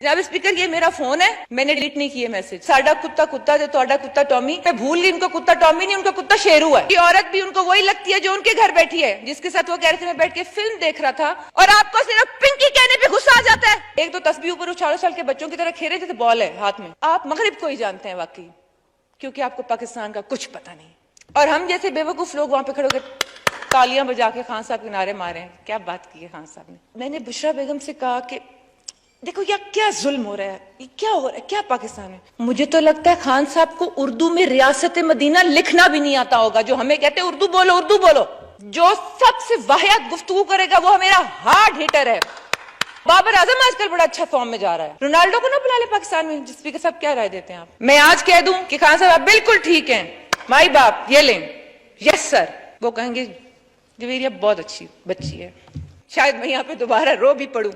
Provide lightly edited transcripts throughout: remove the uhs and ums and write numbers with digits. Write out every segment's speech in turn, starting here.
जनाब स्पीकर, ये मेरा फोन है, मैंने डिलीट नहीं किए मैसेज। साडा कुत्ता कुत्ता जो तोड़ा कुत्ता टॉमी, मैं भूल गई उनको कुत्ता टॉमी नहीं, उनका कुत्ता शेरू है। ये औरत भी उनको वही लगती है जो उनके घर बैठी है, जिसके साथ वो कह रहे थे मैं बैठ के फिल्म देख रहा था, और आपको सिर्फ पिंकी कहने पे गुस्सा आ जाता है। एक तो तस्बीह ऊपर 4 साल के बच्चों की तरह खेले जैसे बॉल है हाथ में। आप मगरिब को ही जानते हैं वाकई, क्योंकि आपको पाकिस्तान का कुछ पता नहीं। और हम जैसे बेवकूफ लोग वहां पे खड़े होकर तालियां बजा के खान साहब के नारे मारे हैं। क्या बात की है खान साहब ने। मैंने बुशरा बेगम से कहा कि देखो यह क्या जुल्म हो रहा है, ये क्या हो रहा है, क्या पाकिस्तान है। मुझे तो लगता है खान साहब को उर्दू में रियासत मदीना लिखना भी नहीं आता होगा, जो हमें कहते हैं उर्दू बोलो उर्दू बोलो। जो सबसे वाहियात गुफ्तगू करेगा वो मेरा हार्ड हिटर है। बाबर आजम आजकल बड़ा अच्छा फॉर्म में जा रहा है। रोनाल्डो को ना बुला ले पाकिस्तान में। स्पीकर साहब क्या राय देते हैं आप? मैं आज कह दूं कि खान साहब आप बिल्कुल ठीक हैं, माई बाप ये लें, यस सर। वो कहेंगे जवेरिया बहुत अच्छी बच्ची है, शायद मैं यहाँ पे दोबारा रो भी पड़ूं।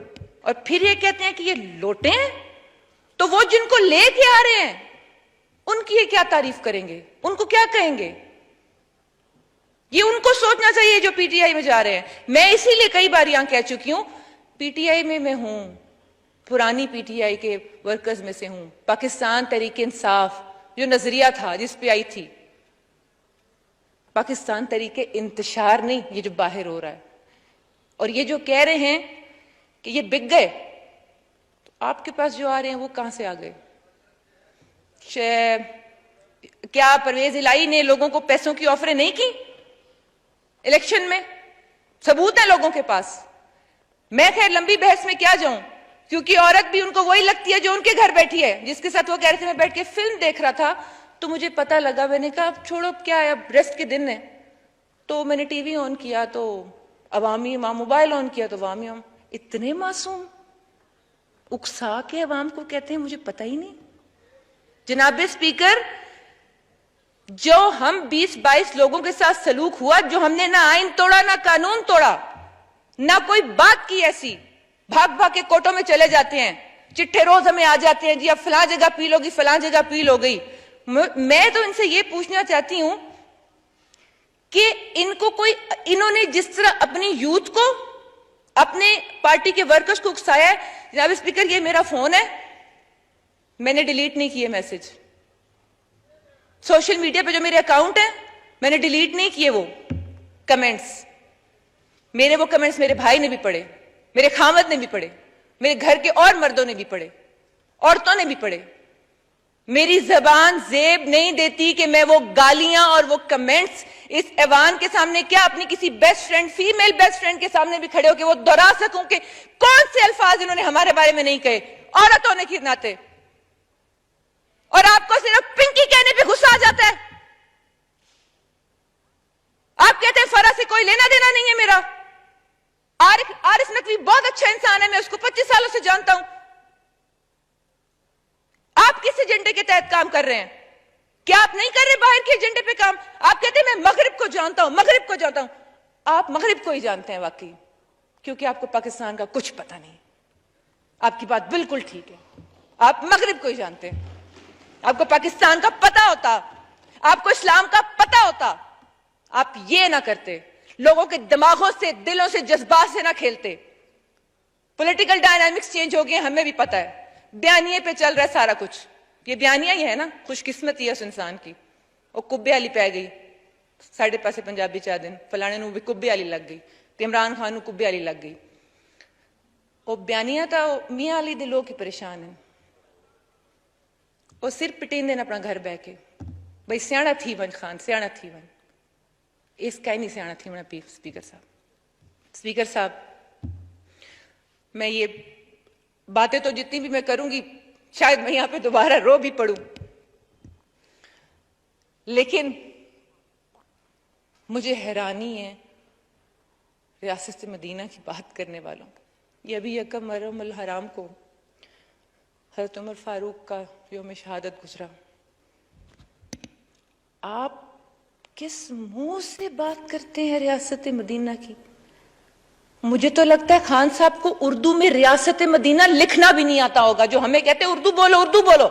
और फिर ये कहते हैं कि ये लोटे हैं, तो वो जिनको लेके आ रहे हैं उनकी ये क्या तारीफ करेंगे, उनको क्या कहेंगे? ये उनको सोचना चाहिए जो पीटीआई में जा रहे हैं। मैं इसीलिए कई बार यहां कह चुकी हूं, पीटीआई में मैं हूं, पुरानी पीटीआई के वर्कर्स में से हूं। पाकिस्तान तहरीक इंसाफ जो नजरिया था जिस पे आई थी, पाकिस्तान तरीके इंतशार नहीं, ये जो बाहर हो रहा है। और ये जो कह रहे हैं कि ये बिक गए, तो आपके पास जो आ रहे हैं वो कहां से आ गए? क्या परवेज इलाही ने लोगों को पैसों की ऑफरें नहीं की इलेक्शन में? सबूत है लोगों के पास। मैं खैर लंबी बहस में क्या जाऊं, क्योंकि औरत भी उनको वही लगती है जो उनके घर बैठी है, जिसके साथ वो कह रहे थे मैं बैठ के फिल्म देख रहा था, तो मुझे पता लगा। मैंने कहा छोड़ो क्या है, अब रेस्ट के दिन है। तो मैंने टीवी ऑन किया तो अवामी मोबाइल ऑन किया तो अवामी इतने मासूम उकसा के अवाम को कहते हैं मुझे पता ही नहीं। जनाब स्पीकर, जो हम 20-22 लोगों के साथ सलूक हुआ, जो हमने ना आइन तोड़ा ना कानून तोड़ा, ना कोई बात की ऐसी, भाग भाग के कोर्टों में चले जाते हैं, चिट्ठे रोज हमें आ जाते हैं जी अब फलां जगह अपील होगी, फलां जगह अपील हो गई। मैं तो इनसे ये पूछना चाहती हूं कि इन्होंने जिस तरह अपनी यूथ को, अपने पार्टी के वर्कर्स को उकसाया है। जनाब स्पीकर, ये मेरा फोन है, मैंने डिलीट नहीं किए मैसेज। सोशल मीडिया पे जो मेरे अकाउंट है मैंने डिलीट नहीं किए वो कमेंट्स। मेरे वो कमेंट्स मेरे भाई ने भी पढ़े, मेरे खामद ने भी पढ़े, मेरे घर के और मर्दों ने भी पढ़े, औरतों ने भी पढ़े। मेरी जबान जेब नहीं देती कि मैं वो गालियां और वो कमेंट्स इस ऐवान के सामने, क्या अपनी किसी best friend, female best friend के सामने भी खड़े होकर वो दोहरा सकूं कि कौन से अल्फाज इन्होंने हमारे बारे में नहीं कहे, औरत होने के नाते। और आपको सिर्फ पिंकी कहने पे गुस्सा आ जाता है। आप कहते हैं फरा से कोई लेना देना नहीं है मेरा। आरिफ नकवी बहुत अच्छा इंसान है, मैं उसको 25 सालों से जानता हूं। आप किस एजेंडे के तहत काम कर रहे हैं? क्या आप नहीं कर रहे बाहर के एजेंडे पे काम? आप कहते हैं मैं मगरिब को जानता हूं, मगरिब को जानता हूं। आप मगरिब को ही जानते हैं वाकई, क्योंकि आपको पाकिस्तान का कुछ पता नहीं। आपकी बात बिल्कुल ठीक है, आप मगरिब को ही जानते हैं। आपको पाकिस्तान का पता होता, आपको इस्लाम का पता होता, आप ये ना करते, लोगों के दिमागों से, दिलों से, जज्बात से ना खेलते। पॉलिटिकल डायनामिक्स चेंज हो गए, हमें भी पता है। बयानिए पे चल रहा है सारा कुछ। ये बयानिया ही है ना, खुशकिस्मती है उस इंसान की। वो कुब्बे आली पै गई, साढ़े पासे पंजाबी चा दिन फलाने नूं भी कुब्बे आली लग गई, ते इमरान खान नूं कुब्बे आली लग गई। वो बयानिया तो मियां अली दे लोग ही परेशान हैं। वो सिर पिटेंदे ने अपना घर बह के, भाई सियाणा थी वन खान, सियाणा थी वन। इसका ही नहीं सियाणा थी वना स्पीकर साहब। स्पीकर साहब, मैं ये बातें तो जितनी भी मैं करूंगी शायद मैं यहां पे दोबारा रो भी पड़ूं, लेकिन मुझे हैरानी है रियासत मदीना की बात करने वालों को। ये अभी यकम मुहर्रम अल हराम को हज़रत उमर फारूक का यौम शहादत गुजरा। आप किस मुंह से बात करते हैं रियासत मदीना की? मुझे तो लगता है खान साहब को उर्दू में रियासत मदीना लिखना भी नहीं आता होगा, जो हमें कहते हैं उर्दू बोलो उर्दू बोलो।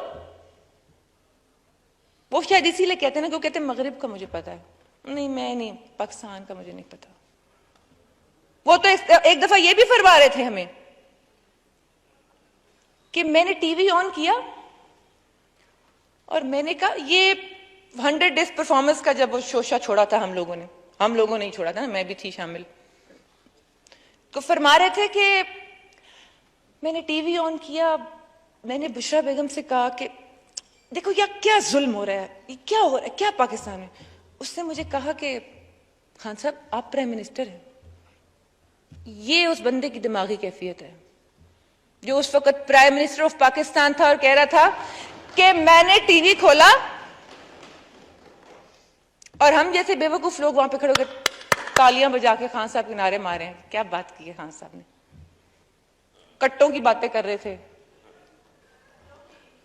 वो शायद इसीलिए कहते हैं ना, क्यों कहते हैं मगरिब का मुझे पता है। नहीं, मैं नहीं, पाकिस्तान का मुझे नहीं पता। वो तो एक दफा ये भी फरमा रहे थे हमें कि मैंने टीवी ऑन किया और मैंने कहा ये 100 डेज परफॉर्मेंस का जब वो शोशा छोड़ा था हम लोगों ने ही छोड़ा था ना, मैं भी थी शामिल, तो फरमा रहे थे कि मैंने टीवी ऑन किया, मैंने बुशरा बेगम से कहा कि देखो यार क्या जुल्म हो रहा है, ये क्या हो रहा है, क्या पाकिस्तान में। उसने मुझे कहा कि खान साहब आप प्राइम मिनिस्टर हैं। ये उस बंदे की दिमागी कैफियत है जो उस वक्त प्राइम मिनिस्टर ऑफ पाकिस्तान था और कह रहा था कि मैंने टीवी खोला और हम जैसे बेवकूफ लोग वहां पे खड़े होकर तालियां बजा के खान साहब के नारे मारे हैं। क्या बात की है खान साहब ने, कट्टों की बातें कर रहे थे,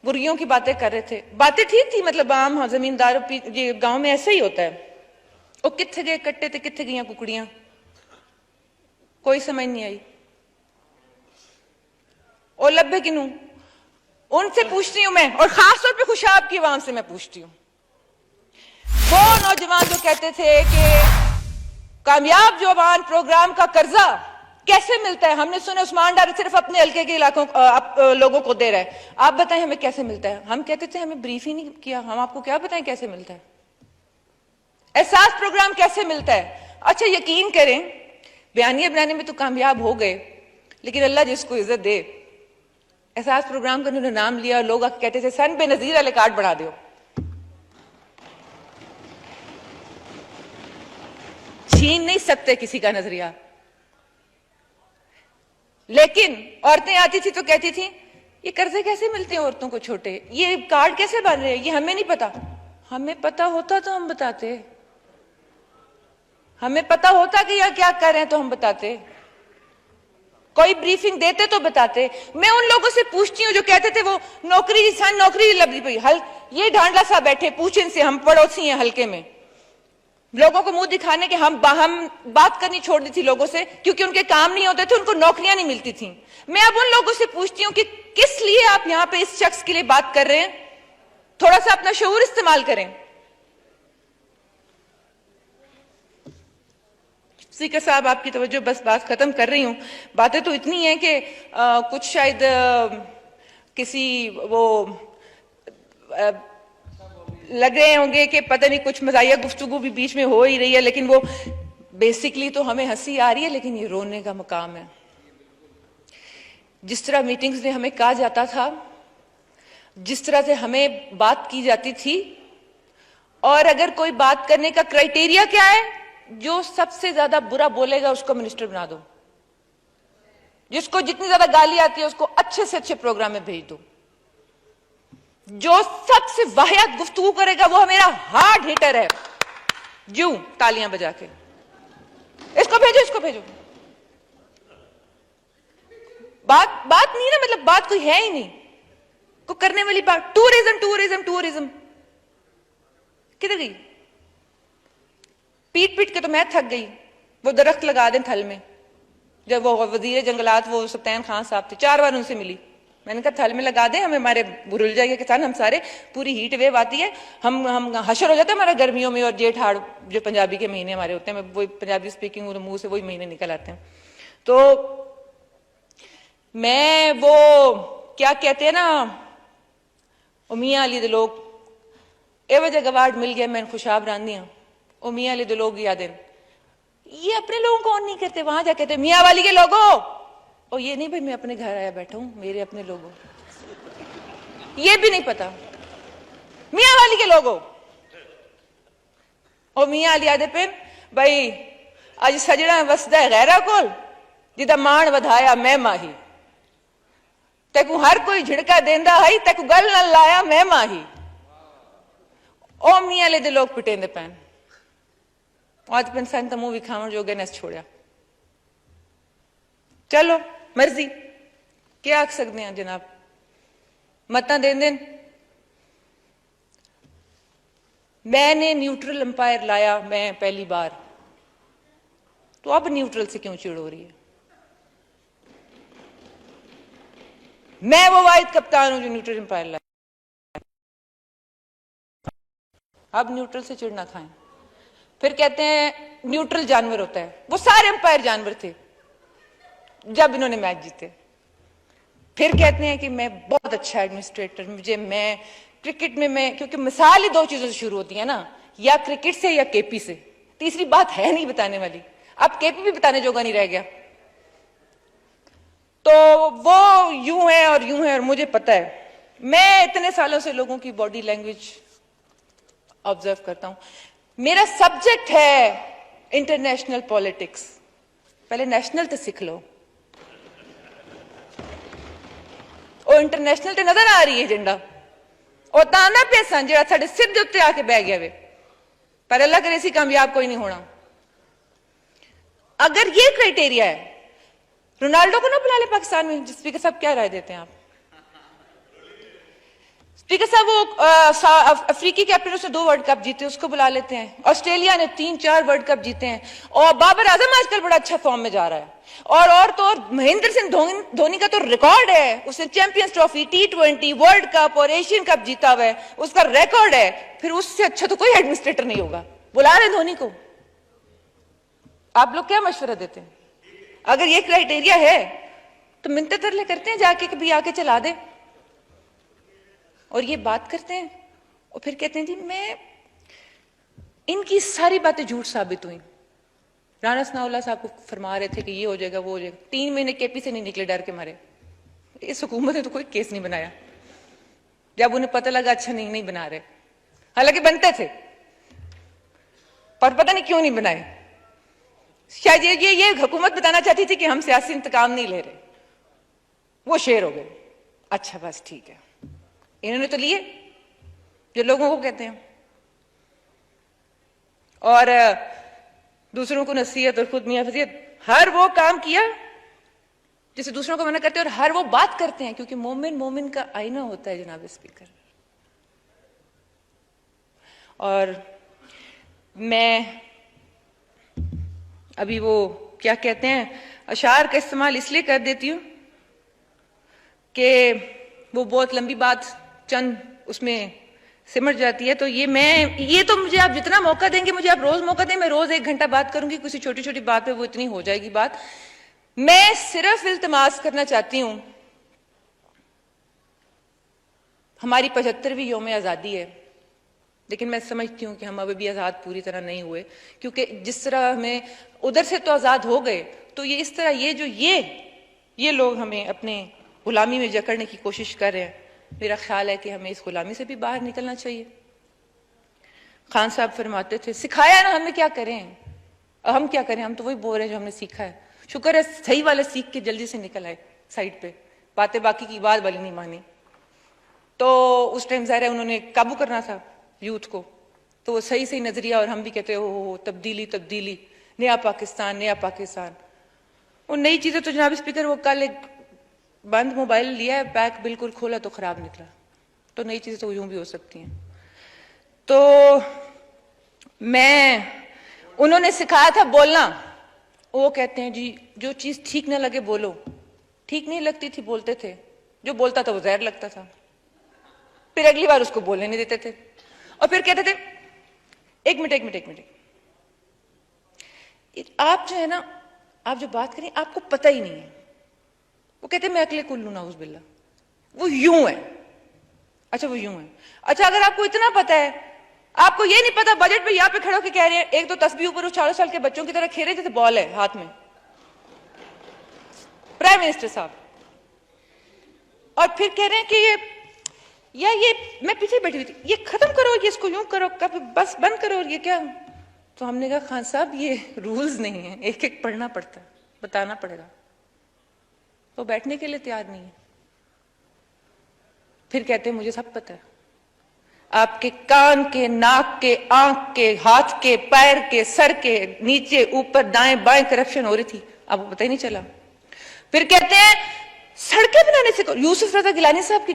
बुर्गियों की बातें कर रहे थे। बातें ठीक थी, मतलब आम जमींदारों गांव में ऐसे ही होता है। वो कित्थे गए कट्टे थे, कित्थे गई कुकड़ियां, कोई समझ नहीं आई। और लब्बे किनू उनसे पूछती हूं मैं, और खासतौर पे खुशाब की आवाम से मैं पूछती हूं, वो नौजवान जो कहते थे कि कामयाब जवान प्रोग्राम का कर्जा कैसे मिलता है, हमने सुना उस्मान डार सिर्फ अपने हल्के के इलाकों लोगों को दे रहा है, आप बताएं हमें कैसे मिलता है। हम कहते थे हमें ब्रीफ ही नहीं किया, हम आपको क्या बताएं कैसे मिलता है, एहसास प्रोग्राम कैसे मिलता है। अच्छा यकीन करें बयानिया बनाने में तो कामयाब हो गए, लेकिन अल्लाह जिसको इज्जत दे, एहसास प्रोग्राम का उन्होंने नाम लिया, लोग कहते थे सन बेनजीर वाले कार्ड बना दो। छीन नहीं सकते किसी का नजरिया, लेकिन औरतें आती थी तो कहती थी ये कर्जे कैसे मिलते हैं औरतों को छोटे, ये कार्ड कैसे बन रहे हैं, ये हमें नहीं पता। हमें पता होता तो हम बताते, हमें पता होता कि यह क्या कर रहे हैं तो हम बताते, कोई ब्रीफिंग देते तो बताते। मैं उन लोगों से पूछती हूँ जो कहते थे वो नौकरी लगी पई, हल ये ढांडा सा बैठे, पूछें से, हम पड़ोसी हैं हल्के में, लोगों को मुंह दिखाने के हम बात करनी छोड़ दी थी लोगों से, क्योंकि उनके काम नहीं होते थे, उनको नौकरियां नहीं मिलती थी। मैं अब उन लोगों से पूछती हूँ कि किस लिए आप यहां पे इस शख्स के लिए बात कर रहे हैं, थोड़ा सा अपना शऊर इस्तेमाल करें। स्पीकर साहब आपकी तवज्जो, बस बात खत्म कर रही हूं। बातें तो इतनी हैं कि कुछ शायद किसी वो लग रहे होंगे कि पता नहीं कुछ मजाहिया गुफ्तगू भी बीच में हो ही रही है, लेकिन वो बेसिकली तो हमें हंसी आ रही है, लेकिन ये रोने का मकाम है। जिस तरह मीटिंग्स में हमें कहा जाता था, जिस तरह से हमें बात की जाती थी, और अगर कोई बात करने का क्राइटेरिया क्या है, जो सबसे ज्यादा बुरा बोलेगा उसको मिनिस्टर बना दो, जिसको जितनी ज्यादा गाली आती है उसको अच्छे से अच्छे प्रोग्राम में भेज दो, जो सबसे वाहियात गुफ्तगू करेगा वो मेरा हार्ड हिटर है, जू तालियां बजा के इसको भेजो, इसको भेजो। बात नहीं ना, मतलब बात कोई है ही नहीं, को करने वाली बात। टूरिज्म किधर गई? पीट पीट के तो मैं थक गई। वो दरख्त लगा दें थल में, जब वो वजीर जंगलात वो सत्तान खान साहब थे, 4 बार उनसे मिली, मैंने कहा थल में लगा दें, हमें हमारे भूल जाएगा किसान, हम सारे पूरी हीट वेव आती है, हम हशर हो जाते हैं हमारा गर्मियों में, और जेठ हाड़ जो पंजाबी के महीने हमारे होते हैं, वही पंजाबी स्पीकिंग मुंह से वही महीने निकल आते हैं। तो मैं वो क्या कहते हैं ना, मियाँ अली दे लोग ए वजह गवार्ड मिल गया, मैं खुशाब रांधी हूँ, ओ मियाँ अली दे लोग याद है, ये अपने लोगों को ऑन नहीं करते, वहां जाके कहते मियाँ वाली के लोगों, और ये नहीं भाई मैं अपने घर आया बैठा हूं, मेरे अपने लोगों, ये भी नहीं पता मियाँ वाली के लोगों। और मियाँ अली आदे पे भाई अज सजड़ा वसदा है गैरा कोल, जिदा मान वधाया मैं माही, तेकू हर कोई झिड़का देंदा है, तेकू गल न लाया मैं माही। ओ मियाँ अली दे लोग पिटेंदे पैन, आज पेंसन तो मुंह विखावन जोगे ने छोड़िया। चलो मर्जी, क्या आख सकते हैं जनाब, मत दें देन। मैंने न्यूट्रल अंपायर लाया मैं पहली बार, तो अब न्यूट्रल से क्यों चिड़ हो रही है? मैं वो वाहिद कप्तान हूं जो न्यूट्रल अंपायर लाया, अब न्यूट्रल से चिड़ ना खाएं। फिर कहते हैं न्यूट्रल जानवर होता है, वो सारे अंपायर जानवर थे जब इन्होंने मैच जीते। फिर कहते हैं कि मैं बहुत अच्छा एडमिनिस्ट्रेटर, मैं क्रिकेट में मैं, क्योंकि मिसाल ही दो चीजों से शुरू होती है ना, या क्रिकेट से या केपी से, तीसरी बात है नहीं बताने वाली। अब केपी भी बताने जोगा नहीं रह गया। तो वो यूं है और मुझे पता है। मैं इतने सालों से लोगों की बॉडी लैंग्वेज ऑब्जर्व करता हूं। मेरा सब्जेक्ट है इंटरनेशनल पॉलिटिक्स। पहले नेशनल तो सीख लो। और इंटरनेशनल तो नजर आ रही है एजेंडा, और ताना पैसा जो साढ़े सिर के उत्ते आके बह गया वे, पर अल्लाह करे सी कामयाब कोई नहीं होना। अगर ये क्राइटेरिया है, रोनाल्डो को ना बुला ले पाकिस्तान में। स्पीकर साहब क्या राय देते हैं आप? स्पीकर साहब वो अफ्रीकी कैप्टन, उसने 2 वर्ल्ड कप जीते, उसको बुला लेते हैं। ऑस्ट्रेलिया ने 3-4 वर्ल्ड कप जीते हैं, और बाबर आजम आजकल बड़ा अच्छा फॉर्म में जा रहा है। और तो और महेंद्र सिंह धोनी का तो रिकॉर्ड है, उसने champions trophy, T20, world cup और एशियन कप जीता हुआ है, उसका रिकॉर्ड है। फिर उससे अच्छा तो कोई एडमिनिस्ट्रेटर नहीं होगा। बुला रहे धोनी को। आप लोग क्या मशवरा देते हैं? अगर ये क्राइटेरिया है तो मिन्नत तरले करते हैं जाके कभी आके चला दे, और ये बात करते हैं और फिर कहते हैं जी मैं, इनकी सारी बातें झूठ साबित हुई। राणा सनाउल्लाह साहब को फरमा रहे थे कि ये हो जाएगा वो हो जाएगा, 3 महीने केपी से नहीं निकले डर के मारे। इस हुकूमत ने तो कोई केस नहीं बनाया। जब उन्हें पता लगा अच्छा नहीं बना रहे, हालांकि बनते थे पर पता नहीं क्यों नहीं बनाए। शायद ये हुकूमत बताना चाहती थी कि हम सियासी इंतकाम नहीं ले रहे। वो शेर हो गए। अच्छा बस ठीक है, इन्होंने तो लिए जो लोगों को कहते हैं, और दूसरों को नसीहत और खुद मियां फजीहत, हर वो काम किया जिसे दूसरों को मना करते हैं, और हर वो बात करते हैं, क्योंकि मोमिन का आईना होता है जनाब स्पीकर। और मैं अभी वो क्या कहते हैं, अशार का इस्तेमाल इसलिए कर देती हूं कि वो बहुत लंबी बात चंद उसमें सिमट जाती है। तो ये तो मुझे आप जितना मौका देंगे, मुझे आप रोज मौका दें, मैं रोज 1 घंटा बात करूंगी। किसी छोटी छोटी बात पे वो इतनी हो जाएगी बात। मैं सिर्फ इल्तिमास करना चाहती हूं, हमारी 75वीं यौम आजादी है, लेकिन मैं समझती हूं कि हम अभी भी आजाद पूरी तरह नहीं हुए, क्योंकि जिस तरह हमें उधर से तो आजाद हो गए, तो ये इस तरह ये लोग हमें अपने गुलामी में जकड़ने की कोशिश कर रहे हैं। मेरा ख्याल है कि हमें इस गुलामी से भी बाहर निकलना चाहिए। खान साहब फरमाते थे, सिखाया ना हमें, क्या करें हम, क्या करें हम, तो वही बोल रहे हैं जो हमने सीखा है। शुक्र है सही वाले सीख के जल्दी से निकल आए साइड पे, बातें बाकी की बात वाली नहीं मानी। तो उस टाइम ज़ाहिर है उन्होंने काबू करना था यूथ को, तो वो सही नजरिया, और हम भी कहते हो तब्दीली, नया पाकिस्तान। वो नई चीजें तो जनाब स्पीकर, वो कल एक बंद मोबाइल लिया है, पैक बिल्कुल खोला तो खराब निकला। तो नई चीजें तो यूं भी हो सकती हैं। तो उन्होंने सिखाया था बोलना। वो कहते हैं जी जो चीज ठीक ना लगे बोलो। ठीक नहीं लगती थी बोलते थे, जो बोलता था वो जहर लगता था। फिर अगली बार उसको बोलने नहीं देते थे, और फिर कहते थे एक मिनट, आप जो है ना, आप जो बात करें आपको पता ही नहीं है। वो कहते मैं अकले कुल्लू नाउज़ बिल्ला, वो यूं है। अच्छा वो यूं है। अच्छा अगर आपको इतना पता है, आपको ये नहीं पता बजट पे यहाँ पे खड़े होकर कह रहे हैं एक दो तस्बीह ऊपर 4 साल के बच्चों की तरह खेले जैसे बॉल है हाथ में, प्राइम मिनिस्टर साहब, और फिर कह रहे हैं कि ये मैं पीछे बैठी हुई थी, ये खत्म करो, ये इसको यूं करो, कब बस बंद करो, और ये क्या। तो हमने कहा खान साहब ये रूल्स नहीं है, एक एक पढ़ना पड़ता है, बताना पड़ेगा। तो बैठने के लिए तैयार नहीं है। फिर कहते हैं मुझे सब पता है, आपके कान के, नाक के, आंख के, हाथ के, पैर के, सर के, नीचे ऊपर दाएं बाएं करप्शन हो रही थी, आपको पता ही नहीं चला। फिर कहते हैं सड़कें बनाने से यूसुफ रजा गिलानी साहब की